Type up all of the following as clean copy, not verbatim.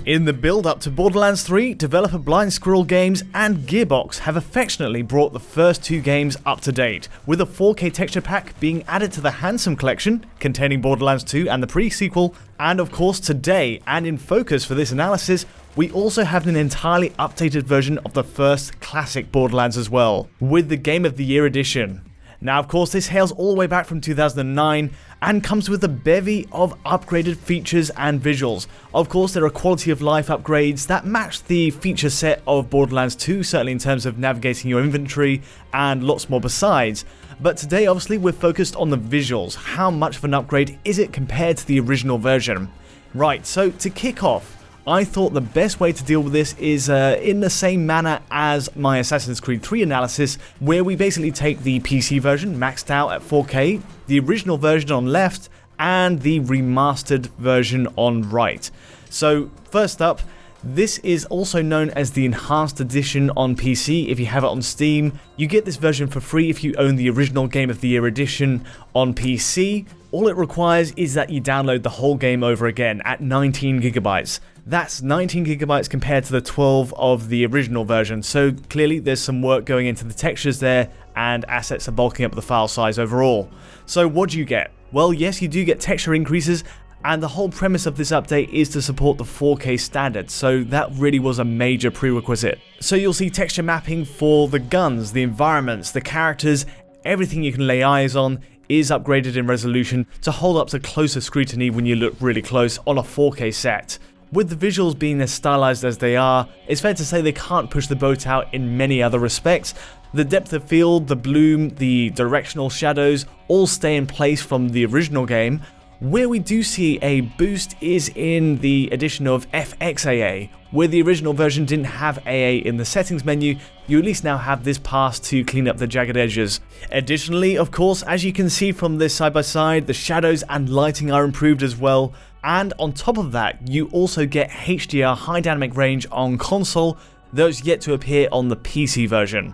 In the build-up to Borderlands 3, developer Blind Squirrel Games and Gearbox have affectionately brought the first two games up to date, with a 4K texture pack being added to the Handsome Collection, containing Borderlands 2 and the pre-sequel, and of course today, and in focus for this analysis, we also have an entirely updated version of the first classic Borderlands as well, with the Game of the Year edition. Now of course this hails all the way back from 2009 and comes with a bevy of upgraded features and visuals. Of course there are quality of life upgrades that match the feature set of Borderlands 2, certainly in terms of navigating your inventory and lots more besides. But today obviously we're focused on the visuals. How much of an upgrade is it compared to the original version? Right, so to kick off, I thought the best way to deal with this is in the same manner as my Assassin's Creed 3 analysis, where we basically take the PC version maxed out at 4K, the original version on left, and the remastered version on right. So first up, this is also known as the Enhanced Edition on PC if you have it on Steam. You get this version for free if you own the original Game of the Year edition on PC. All it requires is that you download the whole game over again at 19 gigabytes. That's 19 gigabytes compared to the 12 of the original version, so clearly there's some work going into the textures there, and assets are bulking up the file size overall. So what do you get? Well, yes, you do get texture increases, and the whole premise of this update is to support the 4K standard, so that really was a major prerequisite. So you'll see texture mapping for the guns, the environments, the characters, everything you can lay eyes on is upgraded in resolution to hold up to closer scrutiny when you look really close on a 4K set. With the visuals being as stylized as they are, it's fair to say they can't push the boat out in many other respects. The depth of field, the bloom, the directional shadows all stay in place from the original game. Where we do see a boost is in the addition of FXAA. Where the original version didn't have AA in the settings menu, you at least now have this pass to clean up the jagged edges. Additionally, of course, as you can see from this side by side, the shadows and lighting are improved as well. And on top of that, you also get HDR high dynamic range on console, though it's yet to appear on the PC version.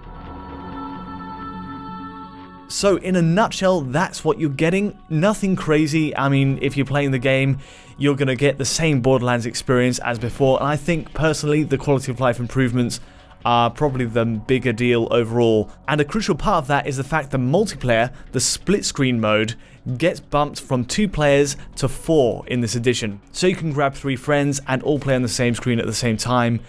So in a nutshell, that's what you're getting. Nothing crazy. I mean, if you're playing the game, you're going to get the same Borderlands experience as before. And I think personally, the quality of life improvements are probably the bigger deal overall. And a crucial part of that is the fact that multiplayer, the split screen mode, gets bumped from 2 players to 4 in this edition. So you can grab 3 friends and all play on the same screen at the same time,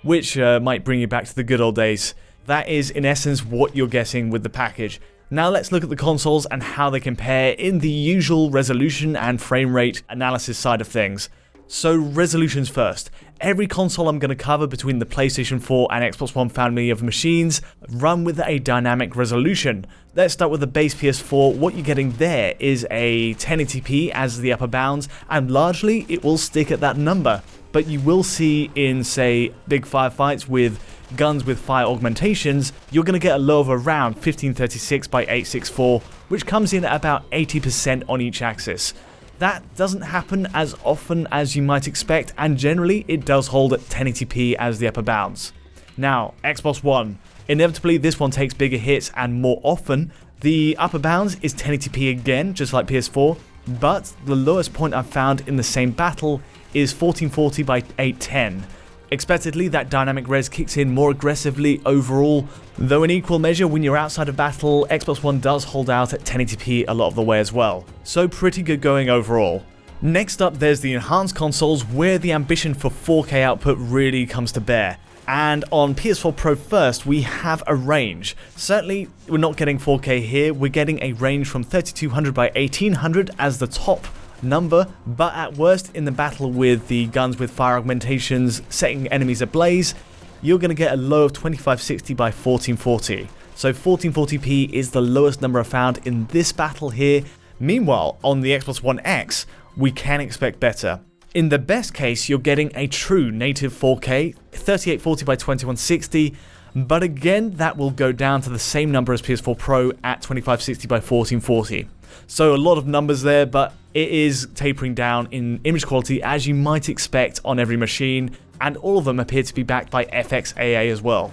which might bring you back to the good old days. That is in essence what you're getting with the package. Now let's look at the consoles and how they compare in the usual resolution and frame rate analysis side of things. So resolutions first. Every console I'm going to cover between the PlayStation 4 and Xbox One family of machines run with a dynamic resolution. Let's start with the base PS4. What you're getting there is a 1080p as the upper bounds, and largely it will stick at that number. But you will see in, say, big firefights with guns with fire augmentations, you're going to get a low of around 1536 by 864, which comes in at about 80% on each axis. That doesn't happen as often as you might expect, and generally it does hold at 1080p as the upper bounds. Now, Xbox One. Inevitably this one takes bigger hits, and more often the upper bounds is 1080p again, just like PS4, but the lowest point I've found in the same battle is 1440 by 810. Expectedly, that dynamic res kicks in more aggressively overall, though in equal measure when you're outside of battle, Xbox One does hold out at 1080p a lot of the way as well. So pretty good going overall. Next up, there's the enhanced consoles, where the ambition for 4K output really comes to bear. And on Ps4 Pro first, we have a range. Certainly, we're not getting 4K here, we're getting a range from 3200 by 1800 as the top number, but at worst in the battle with the guns with fire augmentations setting enemies ablaze, you're going to get a low of 2560 by 1440. So 1440p is the lowest number I've found in this battle here. Meanwhile, on the Xbox One X, we can expect better. In the best case, you're getting a true native 4K, 3840 by 2160, but again, that will go down to the same number as PS4 Pro at 2560 by 1440. So a lot of numbers there, but it is tapering down in image quality as you might expect on every machine, and all of them appear to be backed by FXAA as well.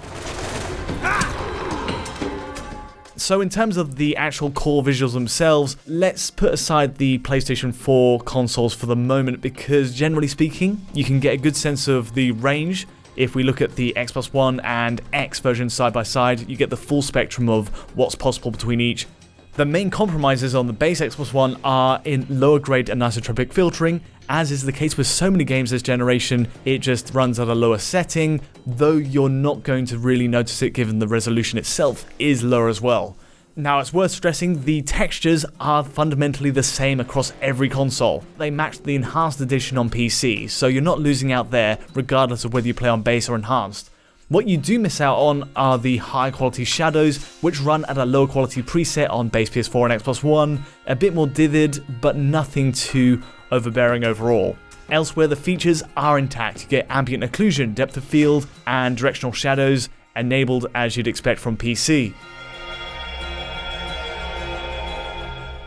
So in terms of the actual core visuals themselves, let's put aside the PlayStation 4 consoles for the moment, because generally speaking, you can get a good sense of the range. If we look at the Xbox One and X version side by side, you get the full spectrum of what's possible between each. The main compromises on the base Xbox One are in lower grade anisotropic filtering. As is the case with so many games this generation, it just runs at a lower setting, though you're not going to really notice it given the resolution itself is lower as well. Now, it's worth stressing, the textures are fundamentally the same across every console. They match the enhanced edition on PC, so you're not losing out there regardless of whether you play on base or enhanced. What you do miss out on are the high quality shadows, which run at a lower quality preset on base PS4 and Xbox One, a bit more dithered, but nothing too overbearing overall. Elsewhere, the features are intact. You get ambient occlusion, depth of field, and directional shadows enabled as you'd expect from PC.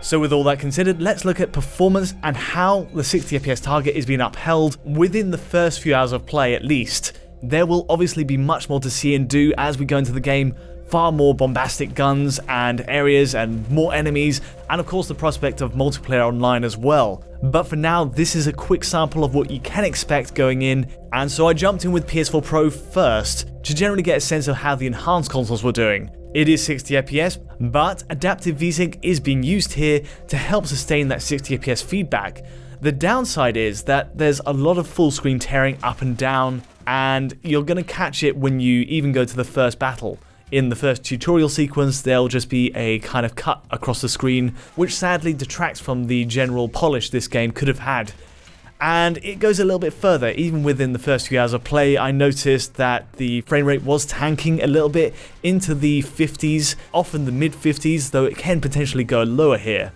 So with all that considered, let's look at performance and how the 60 FPS target is being upheld within the first few hours of play at least. There will obviously be much more to see and do as we go into the game, far more bombastic guns and areas and more enemies, and of course the prospect of multiplayer online as well. But for now, this is a quick sample of what you can expect going in, and so I jumped in with Ps4 Pro first to generally get a sense of how the enhanced consoles were doing. It is 60 FPS, but adaptive VSync is being used here to help sustain that 60 FPS feedback. The downside is that there's a lot of full screen tearing up and down, and you're going to catch it when you even go to the first battle. In the first tutorial sequence, there'll just be a kind of cut across the screen, which sadly detracts from the general polish this game could have had. And it goes a little bit further. Even within the first few hours of play, I noticed that the frame rate was tanking a little bit into the 50s, often the mid 50s, though it can potentially go lower here.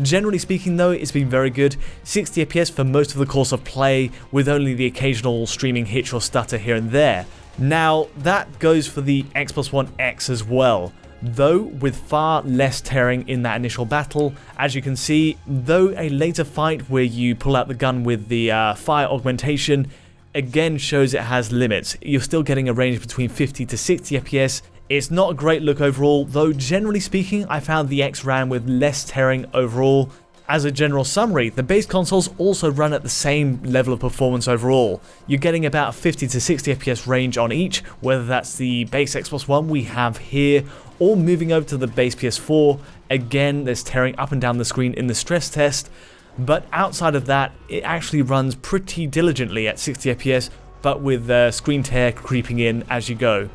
Generally speaking though, it's been very good, 60 FPS for most of the course of play, with only the occasional streaming hitch or stutter here and there. Now, that goes for the Xbox One X as well, though with far less tearing in that initial battle. As you can see, though a later fight where you pull out the gun with the fire augmentation again shows it has limits. You're still getting a range between 50 to 60 FPS. It's not a great look overall, though generally speaking I found the X ran with less tearing overall. As a general summary, the base consoles also run at the same level of performance overall. You're getting about a 50 to 60 FPS range on each, whether that's the base Xbox One we have here, or moving over to the base PS4. Again, there's tearing up and down the screen in the stress test, but outside of that, it actually runs pretty diligently at 60 FPS, but with screen tear creeping in as you go.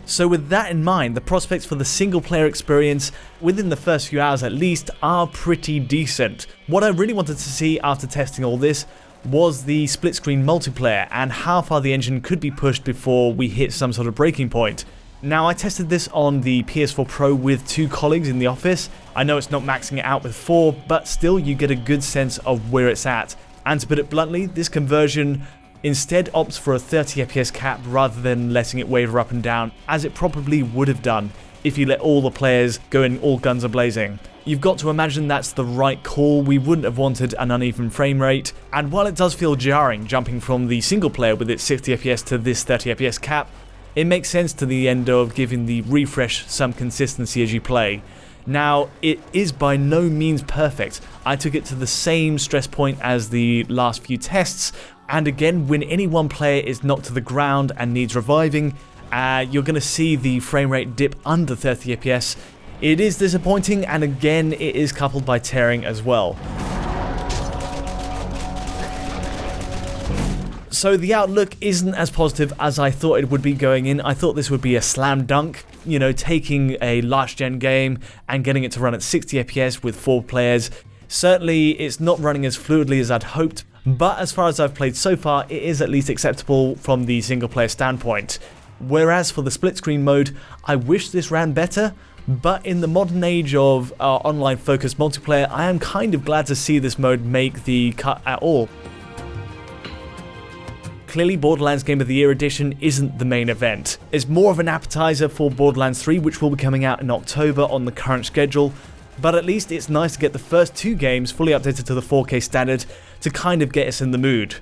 So with that in mind, the prospects for the single player experience, within the first few hours at least, are pretty decent. What I really wanted to see after testing all this was the split screen multiplayer and how far the engine could be pushed before we hit some sort of breaking point. Now, I tested this on the Ps4 Pro with 2 colleagues in the office. I know it's not maxing it out with 4, but still you get a good sense of where it's at. And to put it bluntly, this conversion instead opts for a 30 FPS cap rather than letting it waver up and down, as it probably would have done if you let all the players go in all guns a-blazing. You've got to imagine that's the right call. We wouldn't have wanted an uneven frame rate, and while it does feel jarring jumping from the single player with its 60 FPS to this 30 FPS cap, it makes sense to the end of giving the refresh some consistency as you play. Now, it is by no means perfect. I took it to the same stress point as the last few tests, and again, when any one player is knocked to the ground and needs reviving, you're going to see the frame rate dip under 30 FPS. It is disappointing, and again, it is coupled by tearing as well. So the outlook isn't as positive as I thought it would be going in. I thought this would be a slam dunk, you know, taking a last gen game and getting it to run at 60 FPS with 4 players. Certainly, it's not running as fluidly as I'd hoped, but as far as I've played so far, it is at least acceptable from the single player standpoint. Whereas for the split screen mode, I wish this ran better, but in the modern age of online focused multiplayer, I am kind of glad to see this mode make the cut at all. Clearly, Borderlands Game of the Year edition isn't the main event. It's more of an appetizer for Borderlands 3, which will be coming out in October on the current schedule, but at least it's nice to get the first 2 games fully updated to the 4K standard to kind of get us in the mood.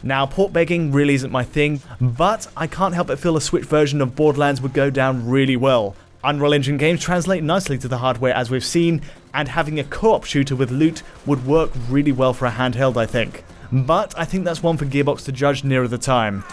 Now, port begging really isn't my thing, but I can't help but feel a Switch version of Borderlands would go down really well. Unreal Engine games translate nicely to the hardware as we've seen, and having a co-op shooter with loot would work really well for a handheld, I think. But I think that's one for Gearbox to judge nearer the time.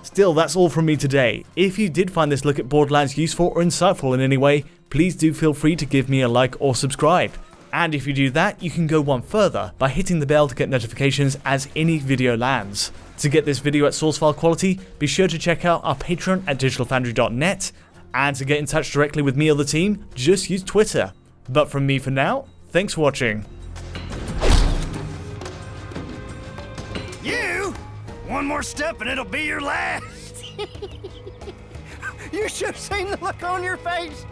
Still, that's all from me today. If you did find this look at Borderlands useful or insightful in any way, please do feel free to give me a like or subscribe. And if you do that, you can go one further by hitting the bell to get notifications as any video lands. To get this video at source file quality, be sure to check out our Patreon at digitalfoundry.net, and to get in touch directly with me or the team, just use Twitter. But from me for now, thanks for watching. You? One more step and it'll be your last. You should have seen the look on your face.